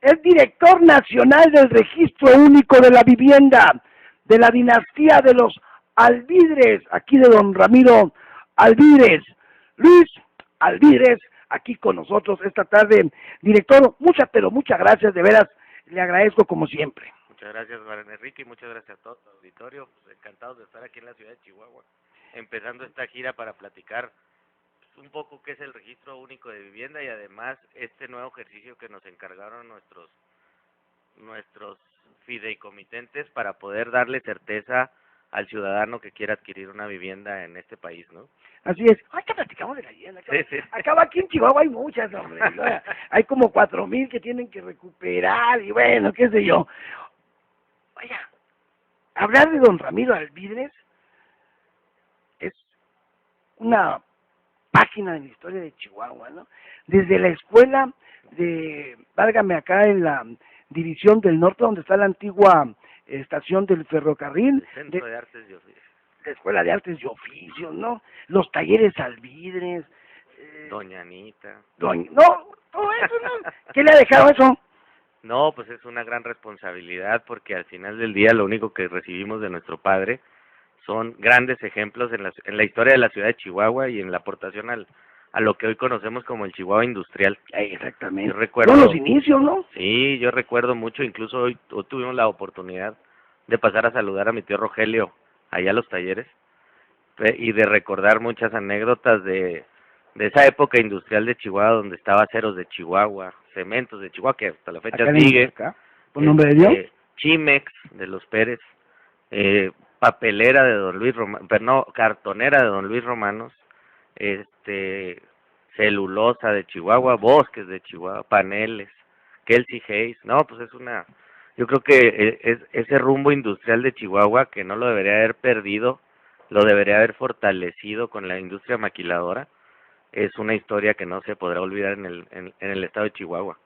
es director nacional del Registro Único de la Vivienda, de la dinastía de los Alvidres, aquí de don Ramiro Alvidres. Luis Alvidres, aquí con nosotros esta tarde. Director, pero muchas gracias, de veras, le agradezco como siempre. Muchas gracias, Juan Enrique, y muchas gracias a todo el auditorio. Pues encantados de estar aquí en la ciudad de Chihuahua, empezando esta gira para platicar un poco qué es el Registro Único de Vivienda y además este nuevo ejercicio que nos encargaron nuestros fideicomitentes para poder darle certeza al ciudadano que quiera adquirir una vivienda en este país, ¿no? Así es. Ahorita platicamos de la vivienda. Acaba aquí en Chihuahua hay muchas, hombre. Hay como 4,000 que tienen que recuperar y bueno, qué sé yo. Vaya, hablar de don Ramiro Alvidres es una página de la historia de Chihuahua, ¿no? Desde la escuela válgame, acá en la División del Norte, donde está la antigua estación del ferrocarril. Centro de Artes y Oficios. La Escuela de Artes y Oficios, ¿no? Los talleres Alvidres. Doña Anita. No, todo eso, ¿no? ¿Qué le ha dejado eso? No, pues es una gran responsabilidad porque al final del día lo único que recibimos de nuestro padre son grandes ejemplos en la historia de la ciudad de Chihuahua y en la aportación a lo que hoy conocemos como el Chihuahua industrial. Exactamente. Yo recuerdo, son los inicios, ¿no? Sí, yo recuerdo mucho, incluso hoy tuvimos la oportunidad de pasar a saludar a mi tío Rogelio allá a los talleres y de recordar muchas anécdotas de esa época industrial de Chihuahua donde estaba Aceros de Chihuahua, Cementos de Chihuahua, que hasta la fecha sigue. Acá, ¿por nombre de Dios? Chimex de los Pérez, papelera de don Luis Romanos, pero no, cartonera de don Luis Romanos, celulosa de Chihuahua, bosques de Chihuahua, paneles, Kelsey Hayes, no, pues yo creo que ese rumbo industrial de Chihuahua que no lo debería haber perdido, lo debería haber fortalecido con la industria maquiladora, es una historia que no se podrá olvidar en el estado de Chihuahua.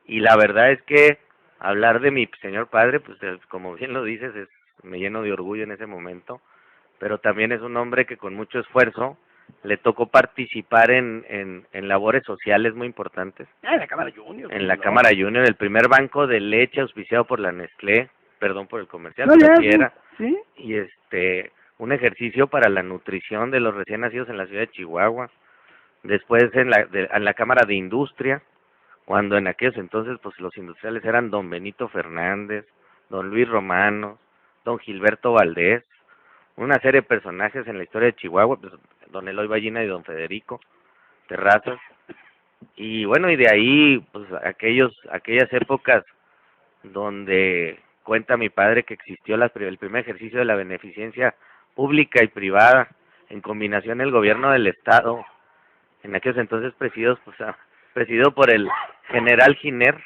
Y la verdad es que hablar de mi señor padre, pues como bien lo dices, me lleno de orgullo en ese momento, pero también es un hombre que con mucho esfuerzo le tocó participar en labores sociales muy importantes. En la Cámara Junior. En la Cámara Junior, el primer banco de leche auspiciado por la Nestlé, perdón por el comercial, no, pero sí era, ¿sí? Y un ejercicio para la nutrición de los recién nacidos en la ciudad de Chihuahua. Después en la Cámara de Industria, cuando en aquellos entonces pues los industriales eran don Benito Fernández, don Luis Romano, don Gilberto Valdés, una serie de personajes en la historia de Chihuahua, pues, don Eloy Ballina y don Federico Terrazas, y bueno, y de ahí pues aquellas épocas donde cuenta mi padre que existió el primer ejercicio de la beneficencia pública y privada, en combinación el gobierno del estado, en aquellos entonces presidido por el general Giner,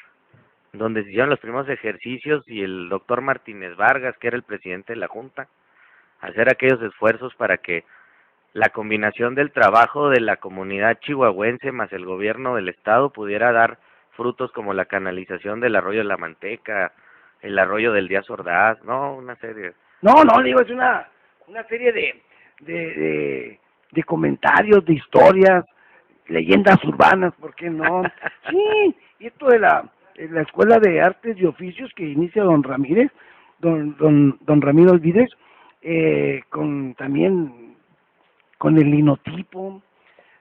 donde se hicieron los primeros ejercicios, y el doctor Martínez Vargas, que era el presidente de la Junta, hacer aquellos esfuerzos para que la combinación del trabajo de la comunidad chihuahuense más el gobierno del estado pudiera dar frutos como la canalización del arroyo de la Manteca, el arroyo del Díaz Ordaz, no, una serie. No, digo, es una serie de comentarios, de historias, leyendas urbanas, ¿por qué no? Sí, y esto de la Escuela de Artes y Oficios que inicia don Ramírez, don Ramiro Alvidres, también con el linotipo,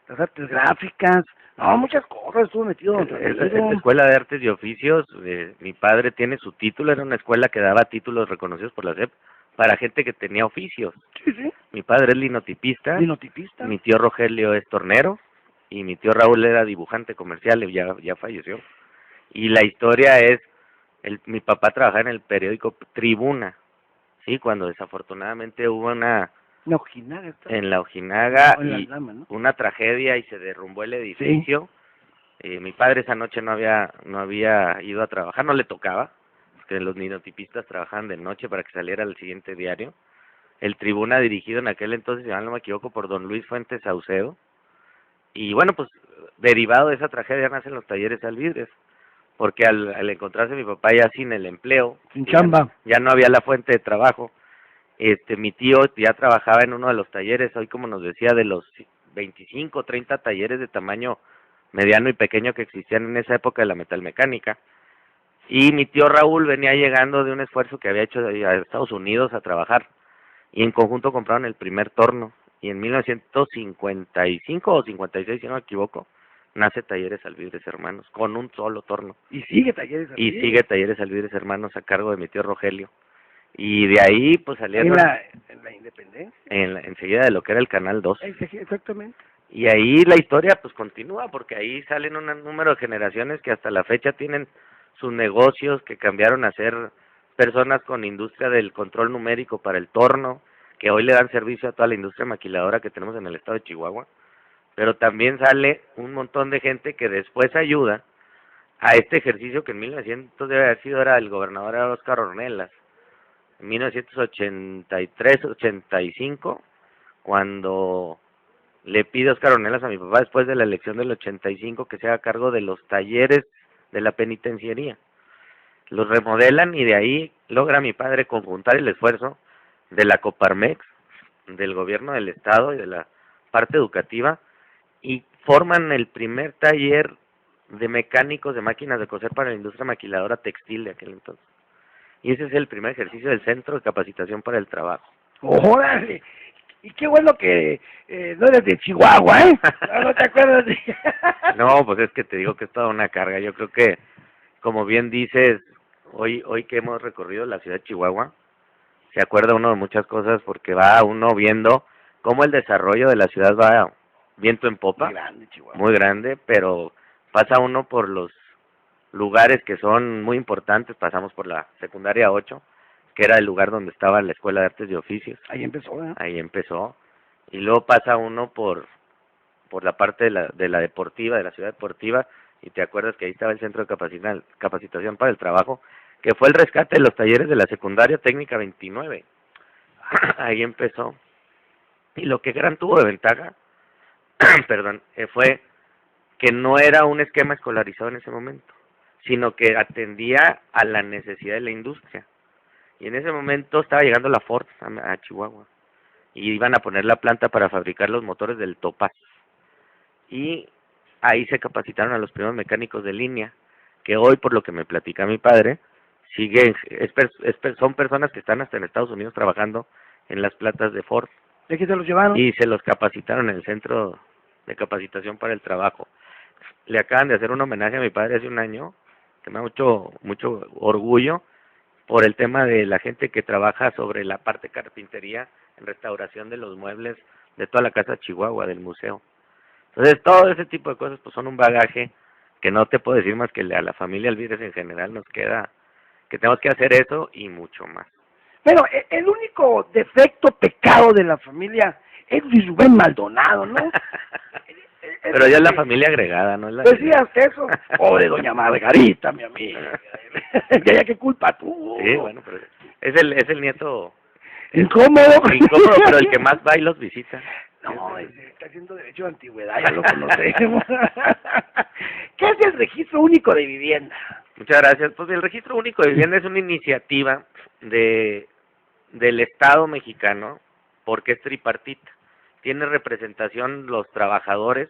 las artes gráficas, no, muchas cosas estuvo metido. La Escuela de Artes y Oficios, mi padre tiene su título, era una escuela que daba títulos reconocidos por la SEP para gente que tenía oficios. Sí. Mi padre es linotipista, mi tío Rogelio es tornero, y mi tío Raúl era dibujante comercial, ya falleció. Y la historia es, mi papá trabajaba en el periódico Tribuna, sí, cuando desafortunadamente hubo en la Ojinaga y una tragedia y se derrumbó el edificio. Sí. Mi padre esa noche no había ido a trabajar, no le tocaba, porque los linotipistas trabajaban de noche para que saliera el siguiente diario. El Tribuna, dirigido en aquel entonces, si no me equivoco, por don Luis Fuentes Saucedo. Y bueno, pues derivado de esa tragedia nacen los talleres Alvidres, porque al encontrarse mi papá ya sin el empleo, sin chamba, ya no había la fuente de trabajo. Mi tío ya trabajaba en uno de los talleres, hoy como nos decía, de los 25, 30 talleres de tamaño mediano y pequeño que existían en esa época de la metalmecánica. Y mi tío Raúl venía llegando de un esfuerzo que había hecho a Estados Unidos a trabajar, y en conjunto compraron el primer torno, y en 1955 o 56, si no me equivoco, nace Talleres Alvidres Hermanos, con un solo torno. Y sigue Talleres Y Alvidres. sigue Talleres Alvidres Hermanos a cargo de mi tío Rogelio. Y de ahí, pues salieron En la Independencia. enseguida de lo que era el Canal 2. Exactamente. Y ahí la historia pues continúa, porque ahí salen un número de generaciones que hasta la fecha tienen sus negocios, que cambiaron a ser personas con industria del control numérico para el torno, que hoy le dan servicio a toda la industria maquiladora que tenemos en el estado de Chihuahua. Pero también sale un montón de gente que después ayuda a este ejercicio que en 1900 debe haber sido, era el gobernador era Óscar Ornelas, en 1983-85, cuando le pide Óscar Ornelas a mi papá después de la elección del 85 que se haga cargo de los talleres de la penitenciaría. Los remodelan y de ahí logra mi padre conjuntar el esfuerzo de la Coparmex, del gobierno del estado y de la parte educativa, y forman el primer taller de mecánicos de máquinas de coser para la industria maquiladora textil de aquel entonces. Y ese es el primer ejercicio del Centro de Capacitación para el Trabajo. ¡Órale! Y qué bueno que no eres de Chihuahua, ¿eh? ¿No te acuerdas de...? No, pues es que te digo que es toda una carga. Yo creo que, como bien dices, hoy que hemos recorrido la ciudad de Chihuahua, se acuerda uno de muchas cosas porque va uno viendo cómo el desarrollo de la ciudad va viento en popa. Muy grande, Chihuahua. Muy grande, pero pasa uno por los lugares que son muy importantes. Pasamos por la secundaria 8, que era el lugar donde estaba la Escuela de Artes y Oficios. Ahí empezó, ¿eh? Ahí empezó. Y luego pasa uno por la parte de la deportiva, de la ciudad deportiva, y te acuerdas que ahí estaba el Centro de Capacitación para el Trabajo, que fue el rescate de los talleres de la secundaria técnica 29. Ahí empezó. Y lo que gran tuvo de ventaja, perdón, fue que no era un esquema escolarizado en ese momento, sino que atendía a la necesidad de la industria. Y en ese momento estaba llegando la Ford a Chihuahua, y iban a poner la planta para fabricar los motores del Topaz. Y ahí se capacitaron a los primeros mecánicos de línea, que hoy, por lo que me platica mi padre, siguen, son personas que están hasta en Estados Unidos trabajando en las plantas de Ford. ¿De qué se los llevaron? Y se los capacitaron en el Centro de Capacitación para el Trabajo. Le acaban de hacer un homenaje a mi padre hace un año, que me da mucho orgullo, por el tema de la gente que trabaja sobre la parte carpintería en restauración de los muebles de toda la Casa Chihuahua, del museo. Entonces, todo ese tipo de cosas pues son un bagaje que no te puedo decir más que a la familia Alvidres en general nos queda que tenemos que hacer eso y mucho más. Bueno, el único defecto, pecado de la familia es Luis Rubén Maldonado, ¿no? Pero ya es la familia agregada, ¿no? Es la pues sí, hasta eso. Pobre doña Margarita, mi amiga. ¿Ya qué culpa tú? Sí, bueno, pero es el nieto incómodo. Incómodo, pero el que más va y los visita. No, está haciendo derecho de antigüedad, ya lo conocemos. ¿Qué es el Registro Único de Vivienda? Muchas gracias. Pues el Registro Único de Vivienda es una iniciativa del Estado mexicano, porque es tripartita. Tiene representación los trabajadores,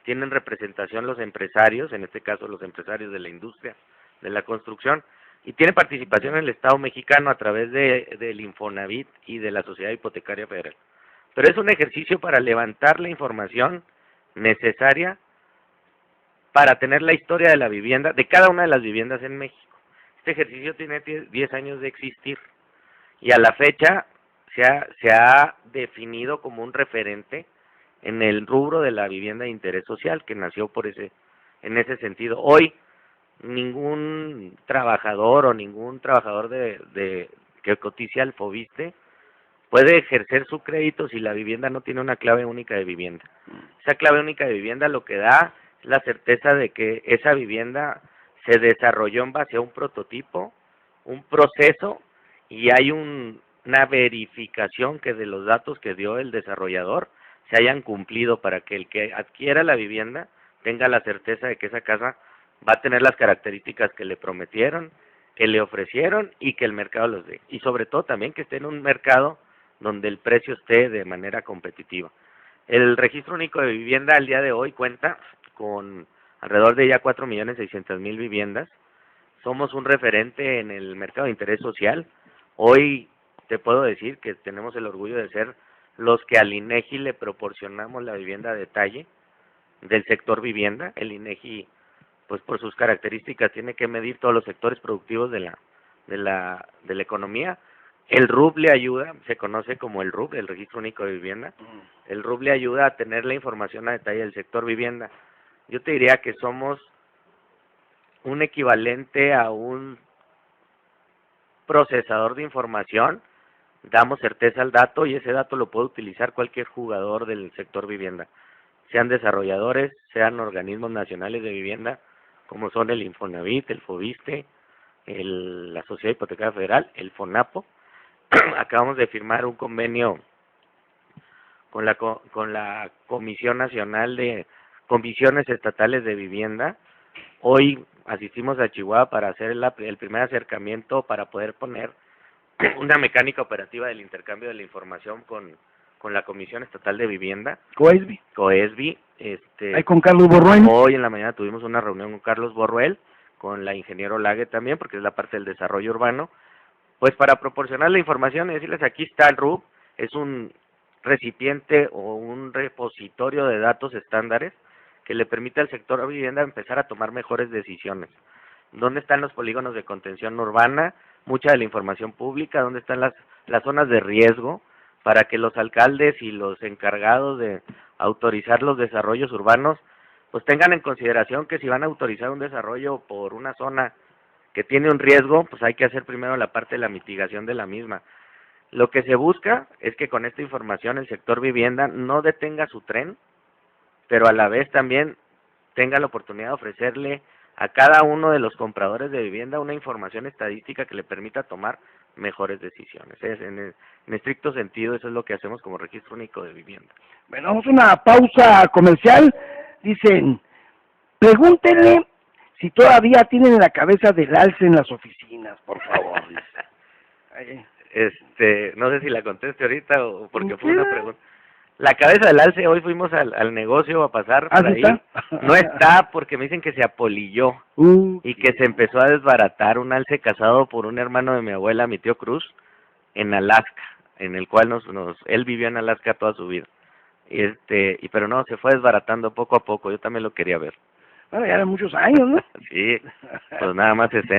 tienen representación los empresarios, en este caso los empresarios de la industria, de la construcción, y tiene participación el Estado mexicano a través del Infonavit y de la Sociedad Hipotecaria Federal. Pero es un ejercicio para levantar la información necesaria para tener la historia de la vivienda, de cada una de las viviendas en México. Este ejercicio tiene 10 años de existir y a la fecha se ha definido como un referente en el rubro de la vivienda de interés social, que nació en ese sentido. Hoy ningún trabajador o ningún trabajador que cotiza al Fobiste puede ejercer su crédito si la vivienda no tiene una clave única de vivienda. Esa clave única de vivienda lo que da es la certeza de que esa vivienda se desarrolló en base a un prototipo, un proceso, y hay una verificación que de los datos que dio el desarrollador se hayan cumplido para que el que adquiera la vivienda tenga la certeza de que esa casa va a tener las características que le prometieron, que le ofrecieron y que el mercado los dé. Y sobre todo también que esté en un mercado donde el precio esté de manera competitiva. El Registro Único de Vivienda al día de hoy cuenta con alrededor de ya 4.600.000 viviendas. somos un referente en el mercado de interés social. Hoy te puedo decir que tenemos el orgullo de ser los que al INEGI le proporcionamos la vivienda a detalle del sector vivienda. El INEGI, pues por sus características, tiene que medir todos los sectores productivos de la economía. El RUB le ayuda, se conoce como el RUB, el Registro Único de Vivienda. El RUB le ayuda a tener la información a detalle del sector vivienda. Yo te diría que somos un equivalente a un procesador de información. Damos certeza al dato y ese dato lo puede utilizar cualquier jugador del sector vivienda, sean desarrolladores, sean organismos nacionales de vivienda, como son el Infonavit, el Fobiste, la Sociedad Hipotecaria Federal, el FONAPO. Acabamos de firmar un convenio con la Comisión Nacional de Comisiones Estatales de Vivienda. Hoy asistimos a Chihuahua para hacer el primer acercamiento para poder poner una mecánica operativa del intercambio de la información con la Comisión Estatal de Vivienda. COESBI. Ahí con Carlos Borruel. Hoy en la mañana tuvimos una reunión con Carlos Borruel, con la ingeniero Lague también, porque es la parte del desarrollo urbano, pues para proporcionar la información y decirles, aquí está el RUB, es un recipiente o un repositorio de datos estándares que le permite al sector vivienda empezar a tomar mejores decisiones. ¿Dónde están los polígonos de contención urbana? Mucha de la información pública, ¿dónde están las zonas de riesgo? Para que los alcaldes y los encargados de autorizar los desarrollos urbanos, pues tengan en consideración que si van a autorizar un desarrollo por una zona que tiene un riesgo, pues hay que hacer primero la parte de la mitigación de la misma. Lo que se busca es que con esta información el sector vivienda no detenga su tren, pero a la vez también tenga la oportunidad de ofrecerle a cada uno de los compradores de vivienda una información estadística que le permita tomar mejores decisiones. En estricto sentido, eso es lo que hacemos como Registro Único de Vivienda. Bueno, vamos a una pausa comercial. Dicen, pregúntenle si todavía tienen la cabeza del alce en las oficinas, por favor. No sé si la conteste ahorita o porque fue una pregunta. La cabeza del alce, hoy fuimos al negocio a pasar por ahí. No está porque me dicen que se apolilló y que se empezó a desbaratar un alce casado por un hermano de mi abuela, mi tío Cruz, en Alaska, en el cual él vivió en Alaska toda su vida. Pero no, se fue desbaratando poco a poco, yo también lo quería ver. Bueno, ya eran muchos años, ¿no? Sí, pues nada más 60.